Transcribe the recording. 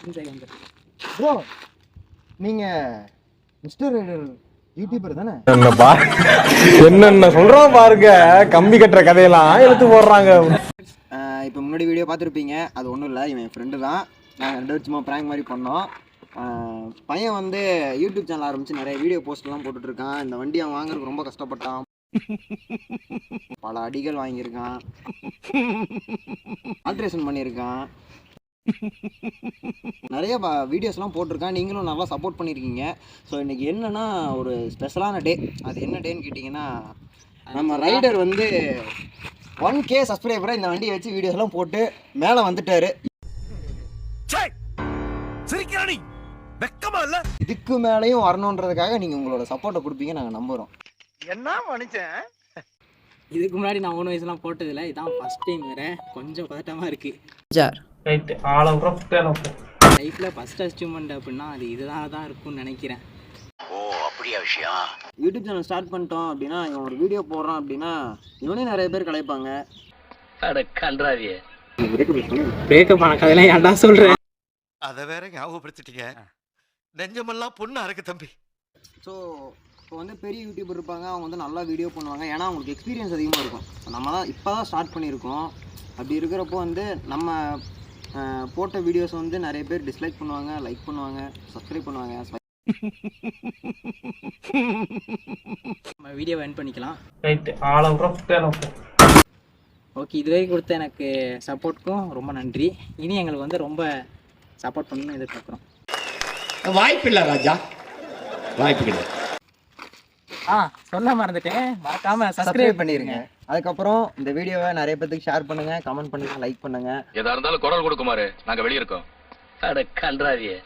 Bro நீங்க mister rider YouTuber தானே? என்னென்ன சொல்றோம் பாருங்க, கம்பி கட்டுற கதையெல்லாம் எடுத்து போடுறாங்க. இப்போ முன்னாடி வீடியோ பார்த்துருப்பீங்க. அது ஒன்றும் இல்லை, இவன் ஃப்ரெண்டு தான். நாங்கள் 2 வருஷமா ப்ராங்க் மாதிரி பண்ணோம். பையன் வந்து யூடியூப் சேனல் ஆரம்பித்து நிறைய வீடியோ போஸ்ட்லாம் போட்டுட்ருக்கான். இந்த வண்டி அவன் வாங்குறதுக்கு ரொம்ப கஷ்டப்பட்டான். பல அடிகள் வாங்கியிருக்கான், ஆல்ட்ரேஷன் பண்ணியிருக்கான், நிறைய வீடியோஸ்லாம் போட்டிருக்கான். நீங்களும் நல்லா சப்போர்ட் பண்ணியிருக்கீங்க. ஸோ இன்றைக்கி என்னென்னா ஒரு ஸ்பெஷலான டே. அது என்ன டேன்னு கேட்டிங்கன்னா, நம்ம ரைடர் வந்து 1K சப்ஸ்கிரைபராக இந்த வண்டியை வச்சு வீடியோஸ்லாம் போட்டு மேலே வந்துட்டார். இதுக்கு மேலேயும் வரணுன்றதுக்காக நீங்கள் உங்களோட சப்போர்ட்டை கொடுப்பீங்க நாங்கள் நம்புகிறோம். என்ன மனுஷன்? இதுக்கு முன்னாடி நான் 3 வயசுலாம் போட்டதில்லை, இதான் ஃபஸ்ட் டைம் வேறு. கொஞ்சம் பதட்டமாக இருக்குது. லைஃப்பில் ஃபஸ்ட் அச்சீவ்மெண்ட் அப்படின்னா அது இதுதான் தான் இருக்கும்னு நினைக்கிறேன். ஓ அப்படியா விஷயம்? யூடியூப் சேனல் ஸ்டார்ட் பண்ணிட்டோம் அப்படின்னா, இவன் ஒரு வீடியோ போடுறான் அப்படின்னா இவனே நிறைய பேர் கலைப்பாங்க. பிரேக்கப் ஆன கதையெல்லாம் ஏன்டா சொல்கிறேன்? அதை வேற ஞாபகப்படுத்திட்டீங்க. நெஞ்சமெல்லாம் பொண்ணா இருக்கு தம்பி. ஸோ இப்போ வந்து பெரிய யூடியூபர் இருப்பாங்க, அவங்க வந்து நல்லா வீடியோ பண்ணுவாங்க. ஏன்னா அவங்களுக்கு எக்ஸ்பீரியன்ஸ் அதிகமாக இருக்கும். நம்ம தான் இப்போ தான் ஸ்டார்ட் பண்ணியிருக்கோம். அப்படி இருக்கிறப்போ வந்து நம்ம போட்ட வீடியோஸ் வந்து நிறைய பேர் டிஸ்லைக் பண்ணுவாங்க, லைக் பண்ணுவாங்க, சப்ஸ்கிரைப் பண்ணுவாங்க. நம்ம வீடியோவை எண்ட் பண்ணிக்கலாம். ஓகே, இதுவே கொடுத்த எனக்கு சப்போர்ட்டுக்கும் ரொம்ப நன்றி. இனி எங்களுக்கு வந்து ரொம்ப சப்போர்ட் பண்ணணும்னு எதிர்பார்க்குறோம். வாய்ப்பு இல்லை ராஜா, வாய்ப்பு கிடையாது. சொல்ல மறந்துட்டேன், மறக்காம சப்ஸ்கிரைப் பண்ணிருங்க. அதுக்கப்புறம் இந்த வீடியோவை நிறைய பேருக்கு ஷேர் பண்ணுங்க, கமெண்ட் பண்ணுங்க, லைக் பண்ணுங்க. எதா இருந்தாலும் குரல் கொடுக்குமாறு நாங்க வெளியிருக்கோம். அட கன்றாவியே.